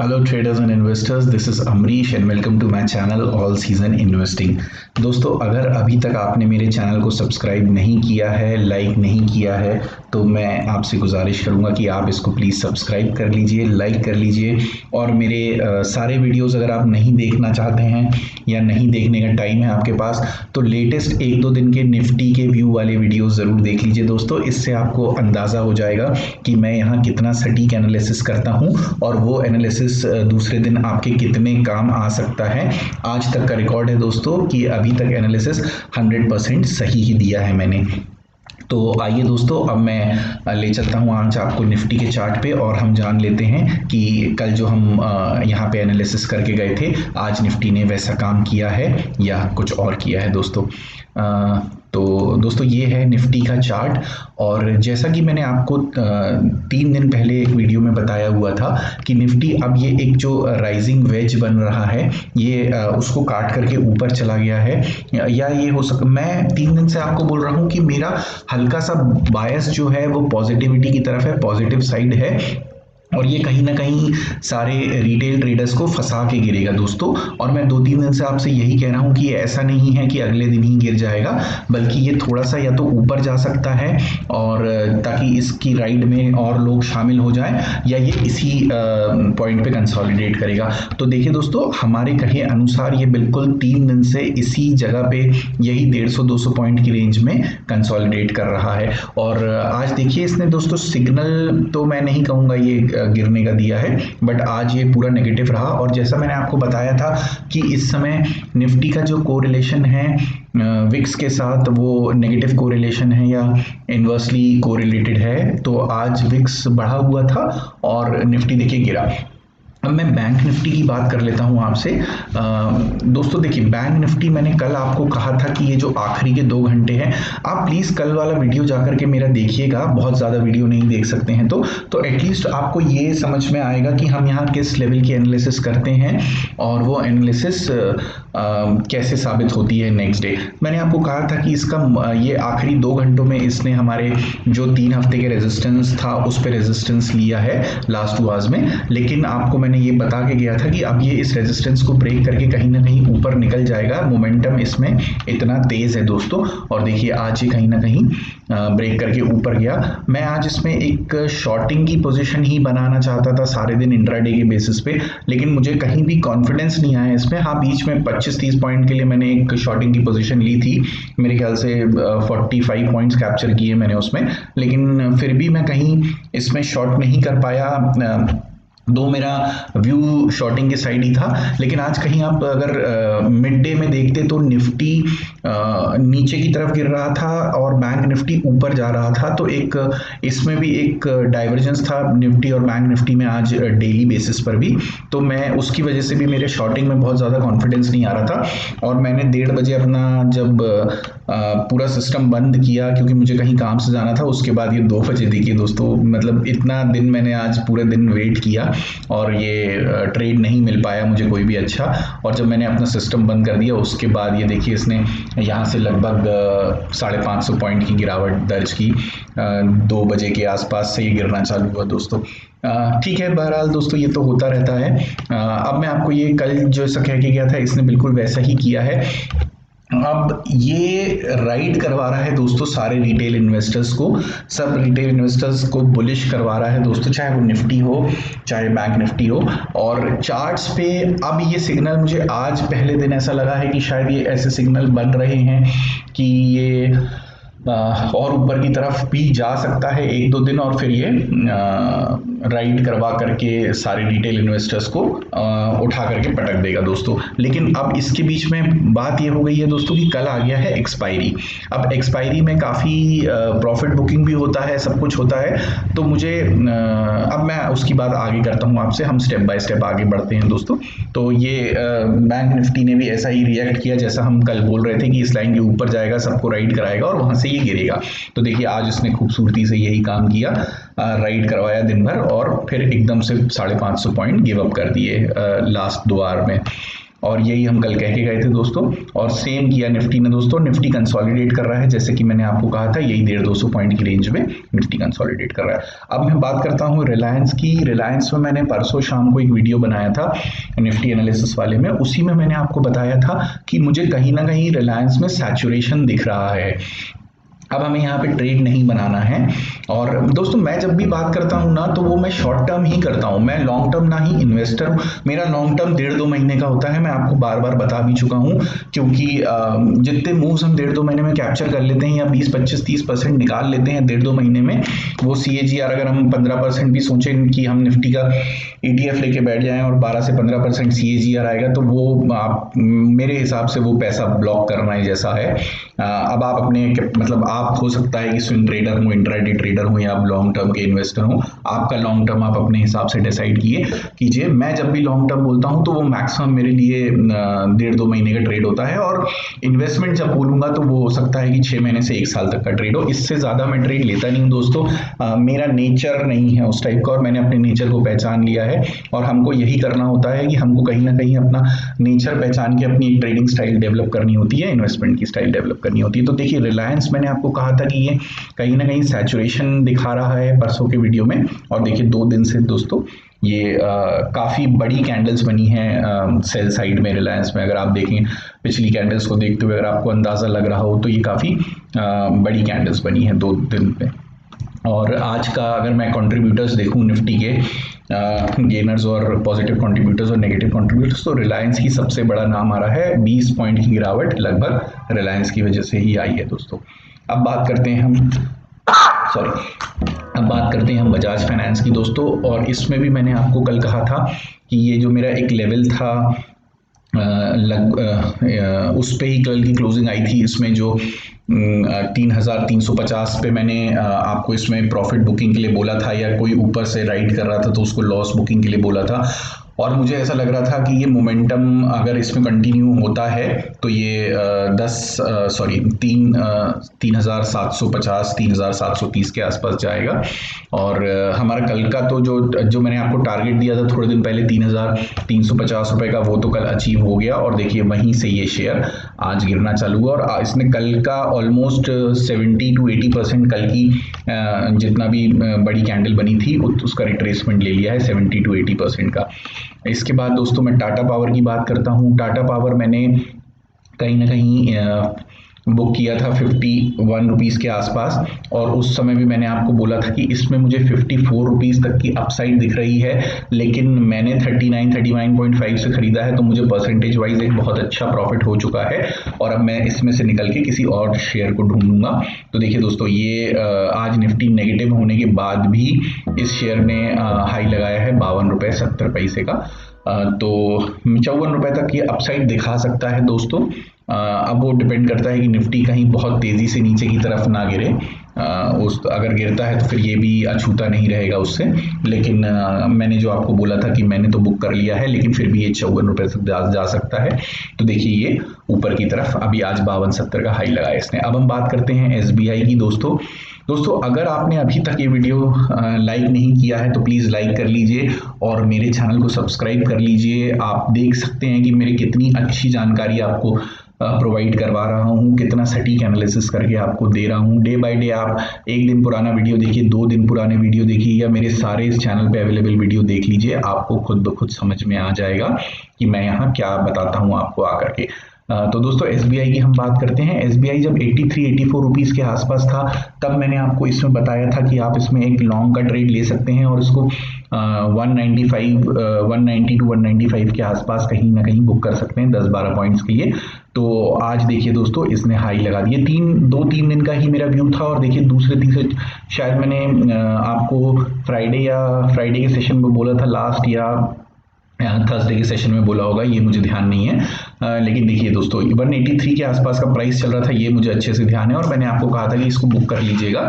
Hello traders and investors, this is Amrish and welcome to my channel all season investing. दोस्तों, अगर अभी तक आपने मेरे चैनल को सब्सक्राइब नहीं किया है, लाइक नहीं किया है, तो मैं आपसे गुजारिश करूंगा कि आप इसको प्लीज़ सब्सक्राइब कर लीजिए, लाइक कर लीजिए। और मेरे सारे वीडियोस अगर आप नहीं देखना चाहते हैं या नहीं देखने का टाइम है आपके पास, तो लेटेस्ट 1-2 दिन के निफ्टी के व्यू वाले वीडियोस ज़रूर देख लीजिए दोस्तों। इससे आपको अंदाज़ा हो जाएगा कि मैं यहाँ कितना सटीक एनालिसिस करता हूँ और वो एनालिसिस दूसरे दिन आपके कितने काम आ सकता है। आज तक का रिकॉर्ड है दोस्तों कि अभी तक एनालिसिस 100% सही ही दिया है मैंने। तो आइए दोस्तों, अब मैं ले चलता हूँ आज आपको निफ्टी के चार्ट पे और हम जान लेते हैं कि कल जो हम यहाँ पे एनालिसिस करके गए थे, आज निफ्टी ने वैसा काम किया है या कुछ और किया है दोस्तों। तो दोस्तों, ये है निफ्टी का चार्ट। और जैसा कि मैंने आपको 3 दिन पहले एक वीडियो में बताया हुआ था कि निफ्टी अब ये एक जो राइजिंग वेज बन रहा है, ये उसको काट करके ऊपर चला गया है। या ये हो सक मैं 3 दिन से आपको बोल रहा हूँ कि मेरा हल्का सा बायस जो है वो पॉजिटिविटी की तरफ है, पॉजिटिव साइड है, और ये कहीं ना कहीं सारे रिटेल ट्रेडर्स को फंसा के गिरेगा दोस्तों। और मैं 2-3 दिन से आपसे यही कह रहा हूँ कि ऐसा नहीं है कि अगले दिन ही गिर जाएगा, बल्कि ये थोड़ा सा या तो ऊपर जा सकता है और ताकि इसकी राइड में और लोग शामिल हो जाएं, या ये इसी पॉइंट पे कंसोलिडेट करेगा। तो देखिए दोस्तों, हमारे कहे अनुसार ये बिल्कुल 3 दिन से इसी जगह पे यही 150-200 पॉइंट की रेंज में कंसोलिडेट कर रहा है। और आज देखिए, इसने दोस्तों सिग्नल तो मैं नहीं कहूँगा ये गिरने का दिया है, बट आज ये पूरा नेगेटिव रहा। और जैसा मैंने आपको बताया था कि इस समय निफ्टी का जो कोरिलेशन है विक्स के साथ, वो नेगेटिव कोरिलेशन है या इन्वर्सली कोरिलेटेड है। तो आज विक्स बढ़ा हुआ था और निफ्टी देखिए गिरा। अब मैं बैंक निफ्टी की बात कर लेता हूं आपसे। दोस्तों देखिए, बैंक निफ्टी मैंने कल आपको कहा था कि ये जो आखिरी के 2 घंटे हैं, आप प्लीज़ कल वाला वीडियो जाकर के मेरा देखिएगा। बहुत ज़्यादा वीडियो नहीं देख सकते हैं तो एटलीस्ट आपको ये समझ में आएगा कि हम यहाँ किस लेवल की एनालिसिस करते हैं और वो एनालिसिस कैसे साबित होती है नेक्स्ट डे। मैंने आपको कहा था कि इसका ये आखिरी 2 घंटों में इसने हमारे जो 3 हफ्ते के रेजिस्टेंस था उस पर रेजिस्टेंस लिया है लास्ट 2 आवर्स में। लेकिन आपको मैंने ये बता के गया था कि अब ये इस रेजिस्टेंस को ब्रेक करके कहीं ना कहीं ऊपर निकल जाएगा। मोमेंटम इसमें इतना तेज है दोस्तों। और देखिए, आज ये कहीं ना कहीं ब्रेक करके ऊपर गया। मैं आज इसमें एक शॉर्टिंग की पोजीशन ही बनाना चाहता था सारे दिन इंट्राडे के बेसिस पे, लेकिन मुझे कहीं भी कॉन्फिडेंस नहीं आया इसमें। हाँ, बीच में 25-30 पॉइंट के लिए मैंने एक शॉर्टिंग की पोजीशन ली थी, मेरे ख्याल से 45 पॉइंट्स कैप्चर किए मैंने उसमें, लेकिन फिर भी मैं कहीं इसमें शॉर्ट नहीं कर पाया। दो मेरा व्यू शॉर्टिंग के साइड ही था। लेकिन आज कहीं आप अगर मिड डे में देखते तो निफ्टी नीचे की तरफ गिर रहा था और बैंक निफ्टी ऊपर जा रहा था। तो एक इसमें भी एक डाइवर्जेंस था निफ्टी और बैंक निफ्टी में आज डेली बेसिस पर भी। तो मैं उसकी वजह से भी मेरे शॉर्टिंग में बहुत ज़्यादा कॉन्फिडेंस नहीं आ रहा था और मैंने 1:30 बजे अपना जब पूरा सिस्टम बंद किया, क्योंकि मुझे कहीं काम से जाना था, उसके बाद ये 2 बजे देखिए दोस्तों, मतलब इतना दिन मैंने आज पूरे दिन वेट किया और ये ट्रेड नहीं मिल पाया मुझे कोई भी अच्छा। और जब मैंने अपना सिस्टम बंद कर दिया उसके बाद ये देखिए, इसने यहाँ से लगभग 550 पॉइंट की गिरावट दर्ज की। 2 बजे के आसपास से ये गिरना चालू हुआ दोस्तों। ठीक है, बहरहाल दोस्तों, ये तो होता रहता है। अब मैं आपको ये कल जो ऐसा कह के गया था, इसने बिल्कुल वैसा ही किया है। अब ये राइड करवा रहा है दोस्तों सारे रिटेल इन्वेस्टर्स को, सब रिटेल इन्वेस्टर्स को बुलिश करवा रहा है दोस्तों, चाहे वो निफ्टी हो चाहे बैंक निफ्टी हो। और चार्ट्स पे अब ये सिग्नल मुझे आज पहले दिन ऐसा लगा है कि शायद ये ऐसे सिग्नल बन रहे हैं कि ये और ऊपर की तरफ भी जा सकता है 1-2 दिन, और फिर ये राइड करवा करके सारे रिटेल इन्वेस्टर्स को उठा करके पटक देगा दोस्तों। लेकिन अब इसके बीच में बात ये हो गई है दोस्तों कि कल आ गया है एक्सपायरी। अब एक्सपायरी में काफ़ी प्रॉफिट बुकिंग भी होता है, सब कुछ होता है। तो मुझे अब मैं उसकी बात आगे करता हूँ आपसे, हम स्टेप बाय स्टेप आगे बढ़ते हैं दोस्तों। तो ये बैंक निफ्टी ने भी ऐसा ही रिएक्ट किया जैसा हम कल बोल रहे थे कि इस लाइन के ऊपर जाएगा, सबको राइड कराएगा और वहाँ से ये गिरेगा। तो देखिए, आज इसने खूबसूरती से यही काम किया, राइड करवाया दिन भर और फिर एकदम से 550 पॉइंट गिव अप कर दिए लास्ट 2 आवर में। और यही हम कल कह के गए थे दोस्तों, और सेम किया निफ्टी ने दोस्तों। निफ्टी कंसोलिडेट कर रहा है, जैसे कि मैंने आपको कहा था, यही 150-200 पॉइंट की रेंज में निफ्टी कंसोलिडेट कर रहा है। अब मैं बात करता हूँ रिलायंस की। रिलायंस में मैंने परसों शाम को एक वीडियो बनाया था निफ्टी एनालिसिस वाले में, उसी में मैंने आपको बताया था कि मुझे कहीं ना कहीं रिलायंस में सैचुरेशन दिख रहा है। अब हमें यहाँ पे ट्रेड नहीं बनाना है। और दोस्तों मैं जब भी बात करता हूँ ना, तो वो मैं शॉर्ट टर्म ही करता हूँ, मैं लॉन्ग टर्म ना ही इन्वेस्टर हूँ। मेरा लॉन्ग टर्म 1.5-2 महीने का होता है, मैं आपको बार बार बता भी चुका हूँ, क्योंकि जितने मूव्स हम 1.5-2 महीने में कैप्चर कर लेते हैं या 20-25-30% निकाल लेते हैं 1.5-2 महीने में, वो CAGR अगर हम 15% भी सोचें कि हम निफ्टी का ETF लेके बैठ जाएं और 12 से 15% CAGR आएगा, तो वो आप मेरे हिसाब से वो पैसा ब्लॉक करना ही जैसा है। अब आप अपने मतलब आप हो सकता है कि स्विंग ट्रेडर हो, इंट्राडे ट्रेडर हो, या आप लॉन्ग टर्म के इन्वेस्टर हो, आपका लॉन्ग टर्म आप अपने हिसाब से डिसाइड कीजिए। मैं जब भी लॉन्ग टर्म बोलता हूं तो वो मैक्सिमम मेरे लिए 1.5-2 महीने का ट्रेड होता है, और इन्वेस्टमेंट जब बोलूंगा तो वो हो सकता है कि 6 महीने से 1 साल तक का ट्रेड हो। इससे ज्यादा मैं ट्रेड लेता नहीं हूं दोस्तों। मेरा नेचर नहीं है उस टाइप का, और मैंने अपने नेचर को पहचान लिया है, और हमको यही करना होता है कि हमको कहीं ना कहीं अपना नेचर पहचान के अपनी ट्रेडिंग स्टाइल डेवलप करनी होती है, इन्वेस्टमेंट की स्टाइल डेवलप करनी होती है। तो देखिए रिलायंस, मैंने आपको कहा था कि ये कहीं ना कहीं सैचुरेशन दिखा रहा है परसों के वीडियो में, और देखिए 2 दिन से दोस्तों ये काफ़ी बड़ी कैंडल्स बनी हैं सेल साइड में रिलायंस में। अगर आप देखें पिछली कैंडल्स को देखते हुए, अगर आपको अंदाज़ा लग रहा हो, तो ये काफ़ी बड़ी कैंडल्स बनी हैं 2 दिन में। और आज का अगर मैं कंट्रीब्यूटर्स देखूं निफ्टी के, गेनर्स और पॉजिटिव कंट्रीब्यूटर्स और नेगेटिव कंट्रीब्यूटर्स, तो रिलायंस ही सबसे बड़ा नाम आ रहा है। 20 पॉइंट की गिरावट लगभग रिलायंस की वजह से ही आई है दोस्तों। अब बात करते हैं हम बजाज फाइनेंस की दोस्तों, और इसमें भी मैंने आपको कल कहा था कि ये जो मेरा एक लेवल था उस पे ही कल की क्लोजिंग आई थी। इसमें जो 3,350 पे मैंने आपको इसमें प्रॉफिट बुकिंग के लिए बोला था, या कोई ऊपर से राइड कर रहा था तो उसको लॉस बुकिंग के लिए बोला था, और मुझे ऐसा लग रहा था कि ये मोमेंटम अगर इसमें कंटिन्यू होता है तो ये 3,750 3,730 के आसपास जाएगा। और हमारा कल का तो जो मैंने आपको टारगेट दिया था थोड़े दिन पहले 3,350 रुपए का, वो तो कल अचीव हो गया, और देखिए वहीं से ये शेयर आज गिरना चालू हुआ, और इसने कल का ऑलमोस्ट 70-80% कल की जितना भी बड़ी कैंडल बनी थी उसका रिट्रेसमेंट ले लिया है 70-80% का। इसके बाद दोस्तों मैं टाटा पावर की बात करता हूँ। टाटा पावर मैंने कहीं ना कहीं बुक किया था 51 रुपीज़ के आसपास, और उस समय भी मैंने आपको बोला था कि इसमें मुझे 54 रुपीज़ तक की अपसाइड दिख रही है, लेकिन मैंने 39.5 से खरीदा है, तो मुझे परसेंटेज वाइज एक बहुत अच्छा प्रॉफिट हो चुका है, और अब मैं इसमें से निकल के किसी और शेयर को ढूंढूंगा। तो देखिए दोस्तों, ये आज निफ्टी नेगेटिव होने के बाद भी इस शेयर ने हाई लगाया है 52 रुपये 70 पैसे का, तो 54 रुपये तक ये अपसाइड दिखा सकता है दोस्तों। अब वो डिपेंड करता है कि निफ्टी कहीं बहुत तेज़ी से नीचे की तरफ ना गिरे, अगर गिरता है तो फिर ये भी अछूता नहीं रहेगा उससे, लेकिन मैंने जो आपको बोला था कि मैंने तो बुक कर लिया है, लेकिन फिर भी ये 54 रुपये तक जा सकता है। तो देखिए ये ऊपर की तरफ अभी आज 52-70 का हाई लगाया इसने। अब हम बात करते हैं SBI की दोस्तों। अगर आपने अभी तक ये वीडियो लाइक नहीं किया है तो प्लीज़ लाइक कर लीजिए, और मेरे चैनल को सब्सक्राइब कर लीजिए। आप देख सकते हैं कि मेरी कितनी अच्छी जानकारी आपको प्रोवाइड करवा रहा हूँ, कितना सटीक एनालिसिस करके आपको दे रहा हूँ। डे बाय डे आप 1 दिन पुराना वीडियो देखिए, 2 दिन पुराने वीडियो देखिए, या मेरे सारे इस चैनल पे अवेलेबल वीडियो देख लीजिए, आपको खुद ब खुद समझ में आ जाएगा कि मैं यहाँ क्या बताता हूँ आपको आकर के। तो दोस्तों SBI की हम बात करते हैं। SBI जब 83-84 रुपीज़ के आसपास था, तब मैंने आपको इसमें बताया था कि आप इसमें एक लॉन्ग का ट्रेड ले सकते हैं, और इसको 190 to 195 के आसपास कहीं ना कहीं बुक कर सकते हैं 10-12 पॉइंट्स के लिए। तो आज देखिए दोस्तों, इसने हाई लगा दिए। 2-3 दिन का ही मेरा व्यू था, और देखिए दूसरे तीसरे शायद मैंने आपको फ्राइडे के सेशन में बोला था लास्ट, या थर्सडे के सेशन में बोला होगा, ये मुझे ध्यान नहीं है, लेकिन देखिए दोस्तों 183 के आसपास का प्राइस चल रहा था, ये मुझे अच्छे से ध्यान है, और मैंने आपको कहा था कि इसको बुक कर लीजिएगा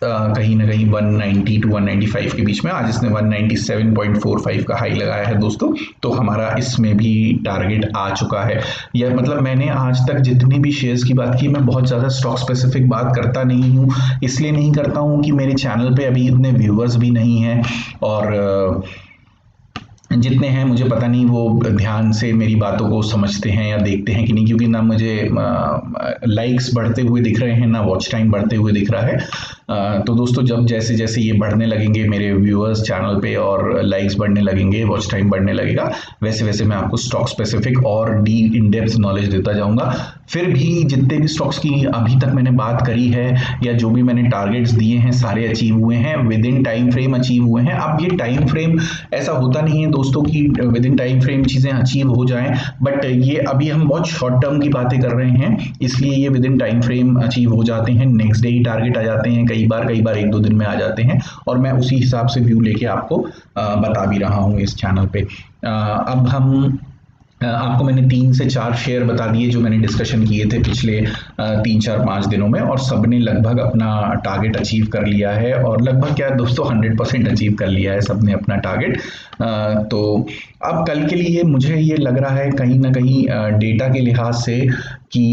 कहीं ना कहीं 190 to 195 के बीच में। आज इसने 197.45 का हाई लगाया है दोस्तों, तो हमारा इसमें भी टारगेट आ चुका है। या मतलब मैंने आज तक जितने भी शेयर्स की बात की, मैं बहुत ज़्यादा स्टॉक स्पेसिफिक बात करता नहीं हूँ, इसलिए नहीं करता हूँ कि मेरे चैनल पे अभी इतने व्यूअर्स भी नहीं हैं, और जितने हैं मुझे पता नहीं वो ध्यान से मेरी बातों को समझते हैं या देखते हैं कि नहीं, क्योंकि ना मुझे लाइक्स बढ़ते हुए दिख रहे हैं ना वॉच टाइम बढ़ते हुए दिख रहा है। तो दोस्तों जब जैसे जैसे ये बढ़ने लगेंगे मेरे व्यूअर्स चैनल पे और लाइक्स बढ़ने लगेंगे, वॉच टाइम बढ़ने लगेगा, वैसे वैसे मैं आपको स्टॉक स्पेसिफिक और डीप इन डेप्थ नॉलेज देता जाऊंगा। फिर भी जितने भी स्टॉक्स की अभी तक मैंने बात करी है या जो भी मैंने टारगेट्स दिए हैं सारे अचीव हुए हैं, with in time frame achieve हुए हैं। अब ये टाइम फ्रेम ऐसा होता नहीं है दोस्तों कि विद इन टाइम फ्रेम चीज़ें अचीव हो जाएं, बट ये अभी हम बहुत शॉर्ट टर्म की बातें कर रहे हैं, इसलिए ये with in time frame achieve हो जाते हैं। नेक्स्ट डे ही टारगेट आ जाते हैं, कई बार 1-2 दिन में आ जाते हैं, और मैं उसी हिसाब से व्यू लेके आपको बता भी रहा हूँ इस चैनल पे। अब हम आपको मैंने 3 से 4 शेयर बता दिए जो मैंने डिस्कशन किए थे पिछले 3-4-5 दिनों में, और सबने लगभग अपना टारगेट अचीव कर लिया है, और लगभग क्या दोस्तों 100% अचीव कर लिया है सबने अपना टारगेट। तो अब कल के लिए मुझे ये लग रहा है कहीं ना कहीं डेटा के लिहाज से कि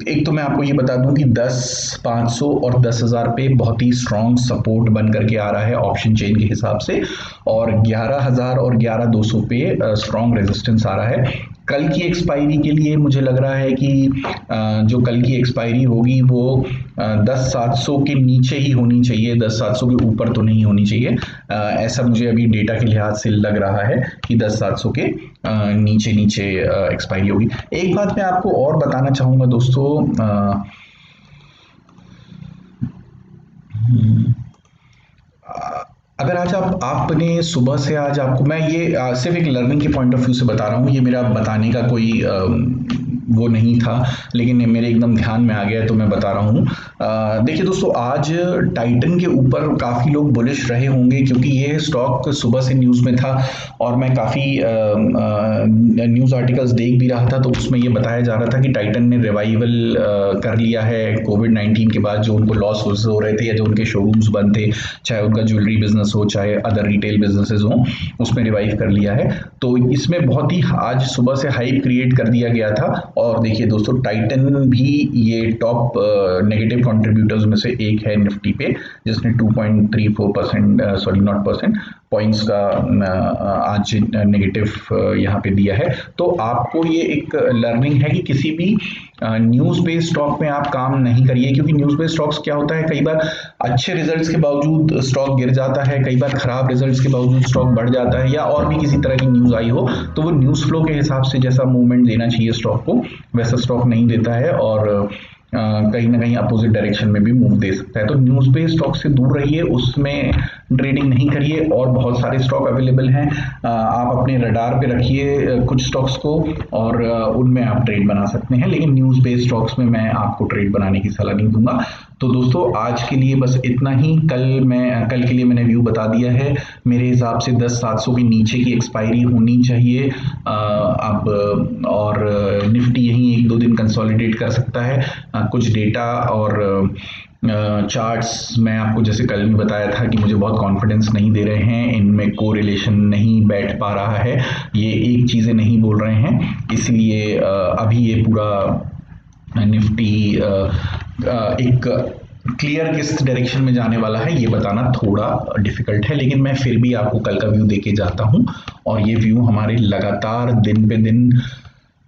एक तो मैं आपको ये बता दूं कि 10, 500 और 10,000 पे बहुत ही स्ट्रॉन्ग सपोर्ट बन करके आ रहा है ऑप्शन चेन के हिसाब से, और 11,000 और 11,200 पे स्ट्रॉन्ग रेजिस्टेंस आ रहा है। कल की एक्सपायरी के लिए मुझे लग रहा है कि जो कल की एक्सपायरी होगी वो 10,700 के नीचे ही होनी चाहिए, 10,700 के ऊपर तो नहीं होनी चाहिए। ऐसा मुझे अभी डेटा के लिहाज से लग रहा है कि 10,700 के नीचे नीचे एक्सपायरी होगी। एक बात मैं आपको और बताना चाहूँगा दोस्तों, अगर आज आपने सुबह से आज आपको मैं ये सिर्फ एक लर्निंग के पॉइंट ऑफ व्यू से बता रहा हूँ, ये मेरा बताने का कोई वो नहीं था, लेकिन मेरे एकदम ध्यान में आ गया तो मैं बता रहा हूँ। देखिए दोस्तों, आज टाइटन के ऊपर काफ़ी लोग बुलिश रहे होंगे क्योंकि ये स्टॉक सुबह से न्यूज़ में था, और मैं काफ़ी न्यूज़ आर्टिकल्स देख भी रहा था, तो उसमें ये बताया जा रहा था कि टाइटन ने रिवाइवल कर लिया है कोविड-19 के बाद, जो उनको लॉस हो रहे थे या जो उनके शोरूम्स बंद थे, चाहे उनका ज्वेलरी बिजनेस हो चाहे अदर रिटेल बिजनेसेस हो, उसमें रिवाइव कर लिया है। तो इसमें बहुत ही आज सुबह से हाइप क्रिएट कर दिया गया था, और देखिए दोस्तों टाइटन भी ये टॉप नेगेटिव कंट्रीब्यूटर्स में से एक है निफ्टी पे, जिसने 2.34% सॉरी नॉट परसेंट पॉइंट्स का आज नेगेटिव यहाँ पे दिया है। तो आपको ये एक लर्निंग है कि किसी भी न्यूज़ बेस्ड स्टॉक में आप काम नहीं करिए, क्योंकि न्यूज़ बेस्ड स्टॉक्स क्या होता है, कई बार अच्छे रिजल्ट्स के बावजूद स्टॉक गिर जाता है, कई बार खराब रिजल्ट्स के बावजूद स्टॉक बढ़ जाता है, या और भी किसी तरह की न्यूज़ आई हो तो वो न्यूज़ फ्लो के हिसाब से जैसा मूवमेंट देना चाहिए स्टॉक को वैसा स्टॉक नहीं देता है, और कहीं ना कहीं अपोजिट डायरेक्शन में भी मूव दे सकता है। तो न्यूज़ बेस्ड स्टॉक से दूर रहिए, उसमें ट्रेडिंग नहीं करिए, और बहुत सारे स्टॉक अवेलेबल हैं, आप अपने रडार पे रखिए कुछ स्टॉक्स को, और उनमें आप ट्रेड बना सकते हैं, लेकिन न्यूज़ बेस्ड स्टॉक्स में मैं आपको ट्रेड बनाने की सलाह नहीं दूंगा। तो दोस्तों आज के लिए बस इतना ही। कल के लिए मैंने व्यू बता दिया है, मेरे हिसाब से 10,700 के नीचे की एक्सपायरी होनी चाहिए अब, और निफ्टी यहीं 1-2 दिन कंसोलिडेट कर सकता है। कुछ डेटा और चार्ट्स मैं आपको जैसे कल भी बताया था कि मुझे बहुत कॉन्फिडेंस नहीं दे रहे हैं, इनमें कोरिलेशन नहीं बैठ पा रहा है, ये एक चीज़ें नहीं बोल रहे हैं, इसलिए अभी ये पूरा निफ्टी एक क्लियर किस डायरेक्शन में जाने वाला है ये बताना थोड़ा डिफिकल्ट है, लेकिन मैं फिर भी आपको कल का व्यू देके जाता हूं, और ये व्यू हमारे लगातार दिन पे दिन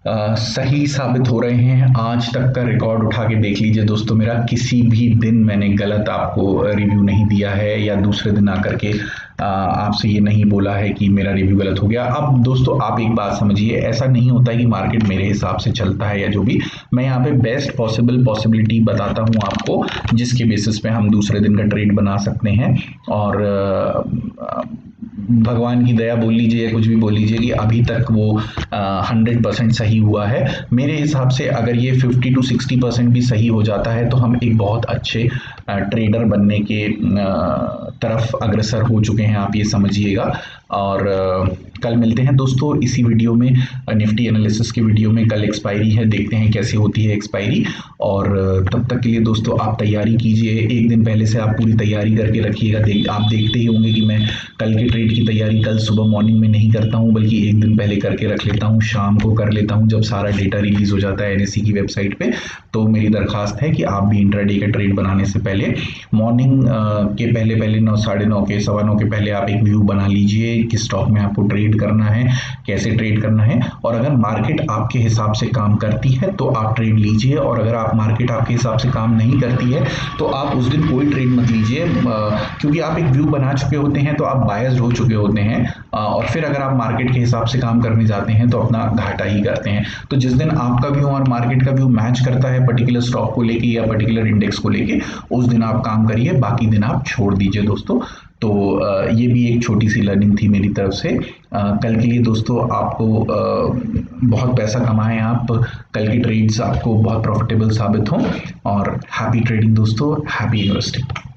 सही साबित हो रहे हैं। आज तक का रिकॉर्ड उठा के देख लीजिए दोस्तों, मेरा किसी भी दिन मैंने गलत आपको रिव्यू नहीं दिया है, या दूसरे दिन आकर के आपसे ये नहीं बोला है कि मेरा रिव्यू गलत हो गया। अब दोस्तों आप एक बात समझिए, ऐसा नहीं होता है कि मार्केट मेरे हिसाब से चलता है या जो भी, मैं यहाँ पे बेस्ट पॉसिबिलिटी बताता हूँ आपको, जिसके बेसिस पे हम दूसरे दिन का ट्रेड बना सकते हैं, और भगवान की दया बोल लीजिए या कुछ भी बोल लीजिए कि अभी तक वो 100% सही हुआ है। मेरे हिसाब से अगर ये 50 to 60% भी सही हो जाता है तो हम एक बहुत अच्छे ट्रेडर बनने के तरफ अग्रसर हो चुके हैं, आप ये समझिएगा। और कल मिलते हैं दोस्तों इसी वीडियो में, निफ्टी एनालिसिस की वीडियो में। कल एक्सपायरी है, देखते हैं कैसी होती है एक्सपायरी, और तब तक के लिए दोस्तों आप तैयारी कीजिए, एक दिन पहले से आप पूरी तैयारी करके रखिएगा। आप देखते ही होंगे कि मैं कल के ट्रेड की तैयारी कल सुबह मॉर्निंग में नहीं करता हूं, बल्कि एक दिन पहले करके रख लेता हूं, शाम को कर लेता हूं जब सारा डेटा रिलीज हो जाता है एनएससी की वेबसाइट पे। तो मेरी दरखास्त है कि आप भी इंट्राडे का ट्रेड बनाने से पहले मॉर्निंग के पहले 9, 9:30 के 9:15 के पहले आप एक व्यू बना लीजिए कि स्टॉक में आपको ट्रेड करना है, कैसे ट्रेड करना है, और अगर मार्केट आपके हिसाब से काम करती है तो आप ट्रेड लीजिए, और अगर आप मार्केट आपके हिसाब से काम नहीं करती है तो आप उस दिन कोई ट्रेड मत लीजिए, क्योंकि आप एक व्यू बना चुके होते हैं तो आप बायस्ड हो चुके होते हैं, और फिर अगर आप मार्केट के हिसाब से काम करने जाते हैं तो अपना घाटा ही करते हैं। तो जिस दिन आपका व्यू और मार्केट का व्यू मैच करता है पर्टिकुलर स्टॉक को लेके या पर्टिकुलर इंडेक्स को लेके, उस दिन आप काम करिए, बाकी दिन आप छोड़ दीजिए दोस्तों। तो ये भी एक छोटी सी लर्निंग थी मेरी तरफ से। कल के लिए दोस्तों आपको बहुत पैसा कमाएं, आप कल की ट्रेड्स आपको बहुत प्रॉफिटेबल साबित हों, और हैप्पी ट्रेडिंग दोस्तों, हैप्पी इन्वेस्टिंग।